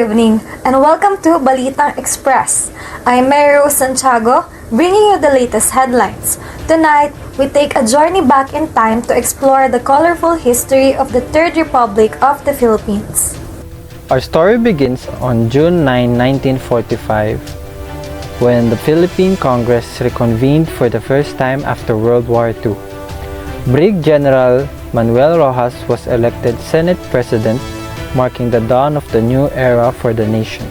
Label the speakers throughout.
Speaker 1: evening, and welcome to Balitang Express. I'm Santiago, bringing you the latest headlines. Tonight, we take a journey back in time to explore the colorful history of the Third Republic of the Philippines.
Speaker 2: Our story begins on June 9, 1945, when the Philippine Congress reconvened for the first time after World War II. Brig General Manuel Rojas was elected Senate President, marking the dawn of the new era for the nation.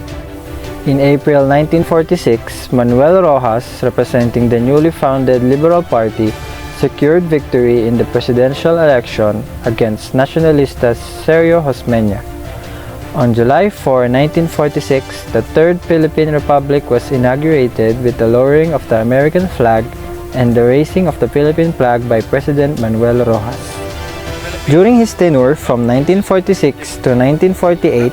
Speaker 2: In April 1946, Manuel Rojas, representing the newly founded Liberal Party, secured victory in the presidential election against Nacionalistas Sergio Josmeña. On July 4, 1946, the Third Philippine Republic was inaugurated with the lowering of the American flag and the raising of the Philippine flag by President Manuel Rojas. During his tenure from 1946 to 1948,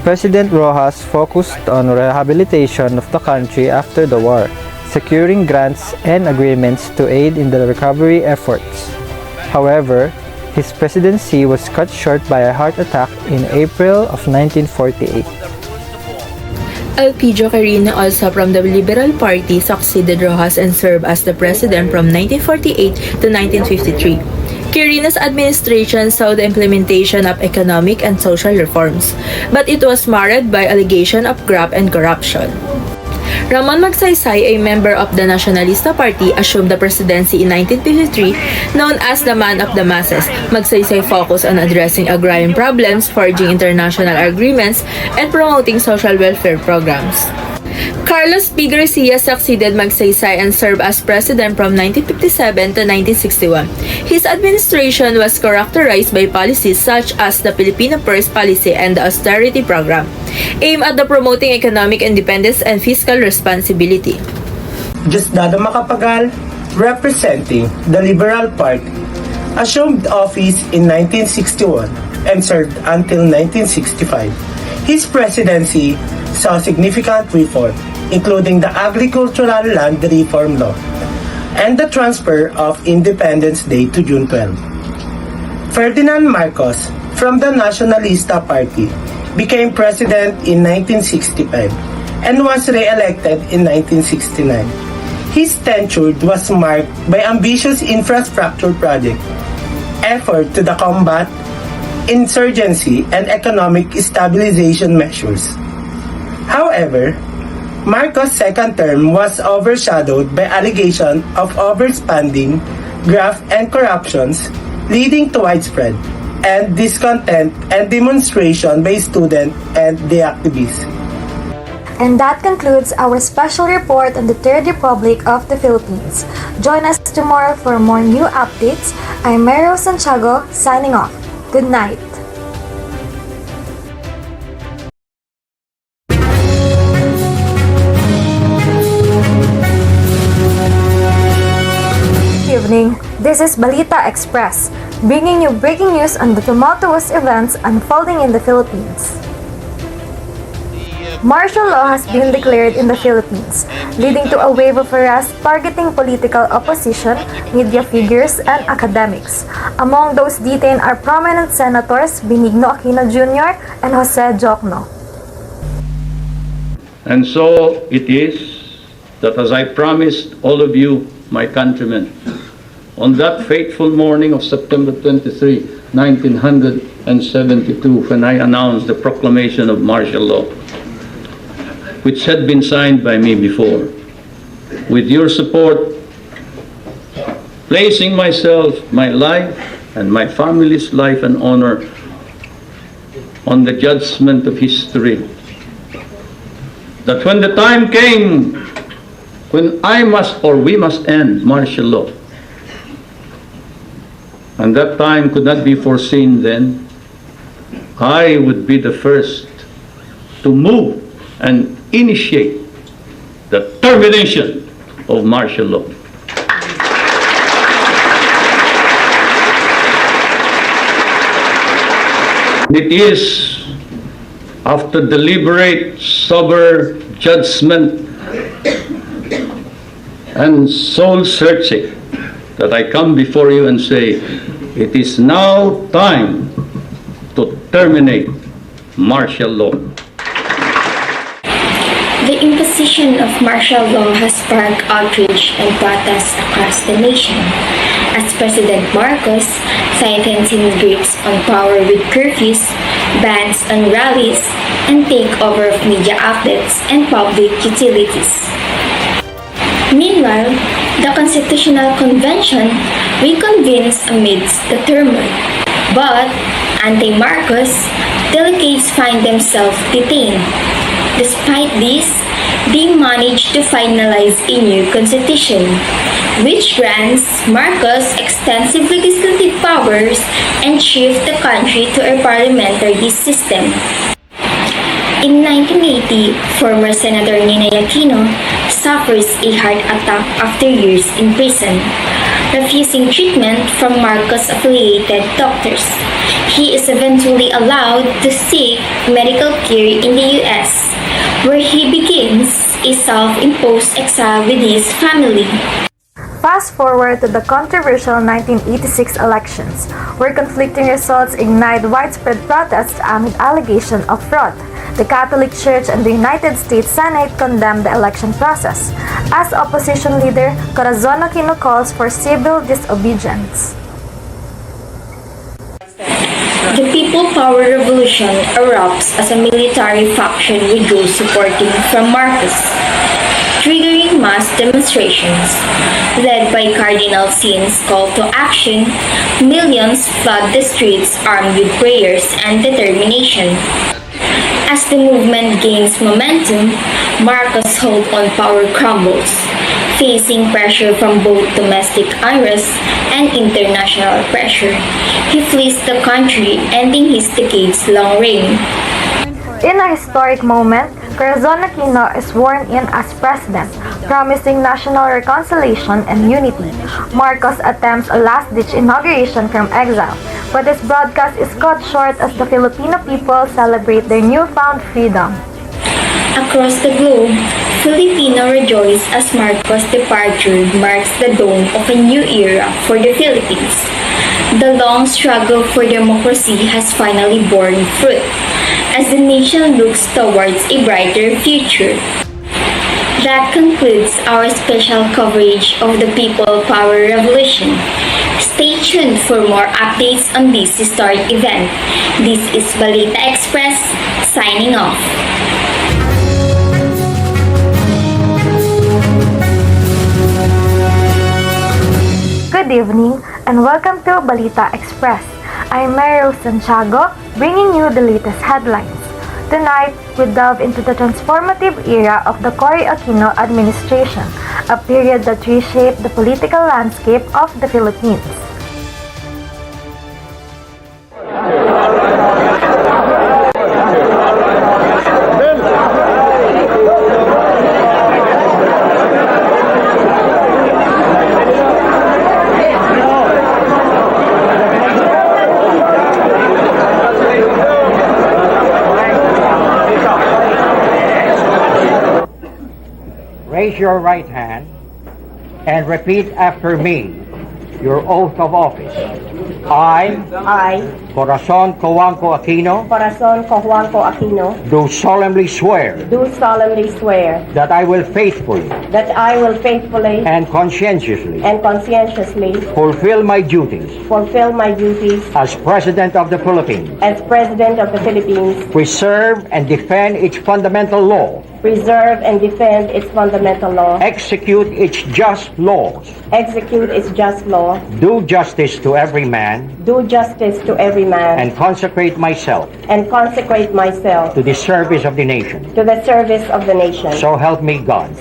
Speaker 2: President Rojas focused on rehabilitation of the country after the war, securing grants and agreements to aid in the recovery efforts. However, his presidency was cut short by a heart attack in April of 1948.
Speaker 3: Elpidio Quirino, also from the Liberal Party, succeeded Rojas and served as the president from 1948 to 1953. Quirino's administration saw the implementation of economic and social reforms, but it was marred by allegations of graft and corruption. Ramon Magsaysay, a member of the Nacionalista Party, assumed the presidency in 1953, known as the Man of the Masses. Magsaysay focused on addressing agrarian problems, forging international agreements, and promoting social welfare programs. Carlos P. Garcia succeeded Magsaysay and served as president from 1957 to 1961. His administration was characterized by policies such as the Filipino First policy and the austerity program, aimed at promoting economic independence and fiscal responsibility.
Speaker 4: Diosdado Macapagal, representing the Liberal Party, assumed office in 1961 and served until 1965. His presidency saw significant reform, including the Agricultural Land Reform Law and the transfer of Independence Day to June 12. Ferdinand Marcos, from the Nacionalista Party, became president in 1965 and was re-elected in 1969. His tenure was marked by ambitious infrastructure projects, effort to the combat insurgency, and economic stabilization measures. However, Marcos' second term was overshadowed by allegations of overspending, graft, and corruptions, leading to widespread and discontent and demonstration by students and the activists.
Speaker 1: And that concludes our special report on the Third Republic of the Philippines. Join us tomorrow for more new updates. I'm Santiago, signing off. Good night. Evening. This is Balita Express, bringing you breaking news on the tumultuous events unfolding in the Philippines. Martial law has been declared in the Philippines, leading to a wave of arrests targeting political opposition, media figures, and academics. Among those detained are prominent senators Benigno Aquino Jr. and Jose Jocno.
Speaker 5: And so it is that, as I promised all of you, my countrymen, on that fateful morning of September 23, 1972, when I announced the proclamation of martial law, which had been signed by me before, with your support, placing myself, my life, and my family's life and honor on the judgment of history, that when the time came when I must or we must end martial law, and that time could not be foreseen then, I would be the first to move and initiate the termination of martial law. It is after deliberate, sober judgment and soul searching that I come before you and say, it is now time to terminate martial law.
Speaker 6: declaration of martial law has sparked outrage and protests across the nation, as President Marcos tightens grips on power with curfews, bans on rallies, and takeover of media outlets and public utilities. Meanwhile, the Constitutional Convention reconvenes amidst the turmoil, but anti-Marcos delegates find themselves detained. Despite this, they managed to finalize a new constitution, which grants Marcos extensive legislative powers and shift the country to a parliamentary system. In 1980, former Senator Aquino suffers a heart attack after years in prison, refusing treatment from Marcos-affiliated doctors. He is eventually allowed to seek medical care in the US, where he begins a self-imposed exile with his family.
Speaker 1: Fast forward to the controversial 1986 elections, where conflicting results ignited widespread protests amid allegations of fraud. The Catholic Church and the United States Senate condemned the election process, as opposition leader Corazon Aquino calls for civil disobedience.
Speaker 6: The People Power Revolution erupts as a military faction withdraws supporting from Marcos, triggering mass demonstrations. Led by Cardinal Sin's call to action, millions flood the streets armed with prayers and determination. As the movement gains momentum, Marcos' hold on power crumbles, facing pressure from both domestic unrest and international pressure. He flees the country, ending his decades-long reign.
Speaker 1: In a historic moment, Corazon Aquino is sworn in as president, promising national reconciliation and unity. Marcos attempts a last-ditch inauguration from exile, but his broadcast is cut short as the Filipino people celebrate their newfound freedom.
Speaker 6: Across the globe, Filipino rejoice as Marcos' departure marks the dawn of a new era for the Philippines. The long struggle for democracy has finally borne fruit, as the nation looks towards a brighter future. That concludes our special coverage of the People Power Revolution. Stay tuned for more updates on this historic event. This is Balita Express, signing off.
Speaker 1: Good evening and welcome to Balita Express. I'm Mirabel Santiago, bringing you the latest headlines. Tonight, we delve into the transformative era of the Cory Aquino administration, a period that reshaped the political landscape of the Philippines.
Speaker 7: Raise your right hand and repeat after me your oath of office. I, Corazon Cojuangco Aquino,
Speaker 8: Corazon Cojuangco Aquino,
Speaker 7: do solemnly swear
Speaker 8: that
Speaker 7: I will faithfully and conscientiously fulfill my duties as President of the Philippines, preserve and defend its fundamental law, execute its just laws, do justice to every man, and consecrate myself to the service of the nation. So help me God.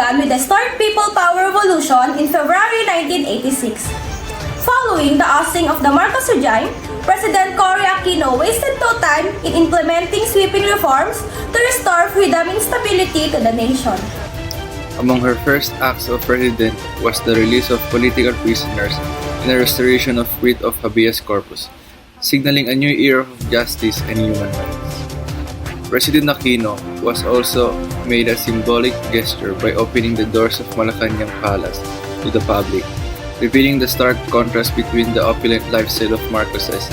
Speaker 9: began with the Start People Power Revolution in February 1986. Following the ousting of the Marcos regime, President Cory Aquino wasted no time in implementing sweeping reforms to restore freedom and stability to the nation.
Speaker 10: Among her first acts of president was the release of political prisoners and the restoration of writ of habeas corpus, signaling a new era of justice and human rights. President Aquino was also made a symbolic gesture by opening the doors of Malacanang Palace to the public, revealing the stark contrast between the opulent lifestyle of Marcoses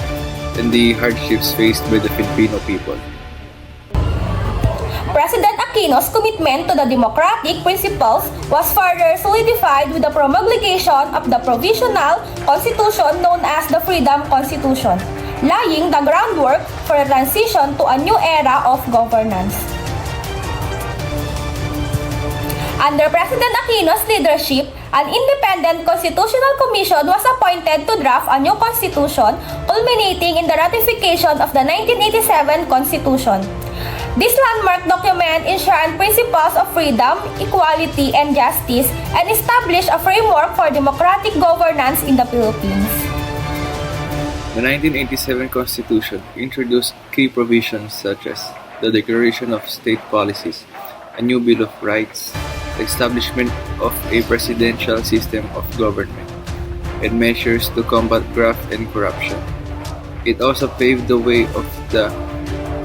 Speaker 10: and the hardships faced by the Filipino people.
Speaker 9: President Aquino's commitment to the democratic principles was further solidified with the promulgation of the provisional constitution known as the Freedom Constitution, laying the groundwork for a transition to a new era of governance. Under President Aquino's leadership, an independent constitutional commission was appointed to draft a new constitution, culminating in the ratification of the 1987 Constitution. This landmark document ensured principles of freedom, equality, and justice, and established a framework for democratic governance in the Philippines.
Speaker 10: The 1987 Constitution introduced key provisions such as the Declaration of State Policies, a new Bill of Rights, the establishment of a presidential system of government, and measures to combat graft and corruption. It also paved the way of the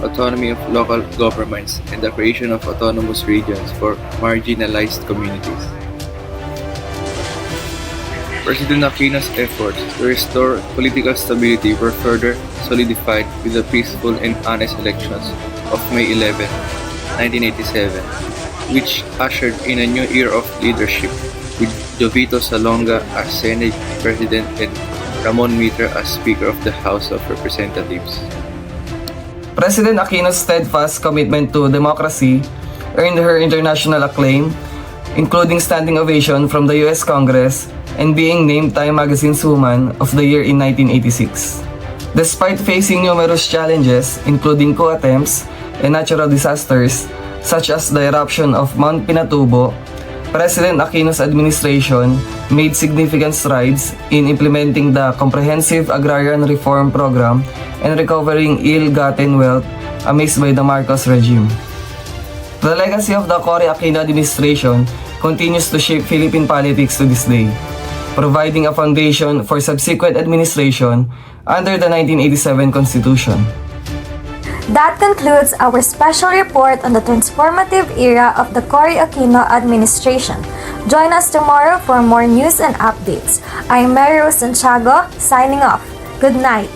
Speaker 10: autonomy of local governments and the creation of autonomous regions for marginalized communities. President Aquino's efforts to restore political stability were further solidified with the peaceful and honest elections of May 11, 1987, which ushered in a new era of leadership with Jovito Salonga as Senate President and Ramon Mitra as Speaker of the House of Representatives.
Speaker 11: President Aquino's steadfast commitment to democracy earned her international acclaim, including standing ovation from the U.S. Congress and being named Time Magazine's Woman of the Year in 1986. Despite facing numerous challenges, including coup attempts and natural disasters, such as the eruption of Mount Pinatubo, President Aquino's administration made significant strides in implementing the Comprehensive Agrarian Reform Program and recovering ill-gotten wealth amassed by the Marcos regime. The legacy of the Cory Aquino administration continues to shape Philippine politics to this day, providing a foundation for subsequent administration under the 1987 Constitution.
Speaker 1: That concludes our special report on the transformative era of the Cory Aquino administration. Join us tomorrow for more news and updates. I'm Mary Rose Santiago, signing off. Good night.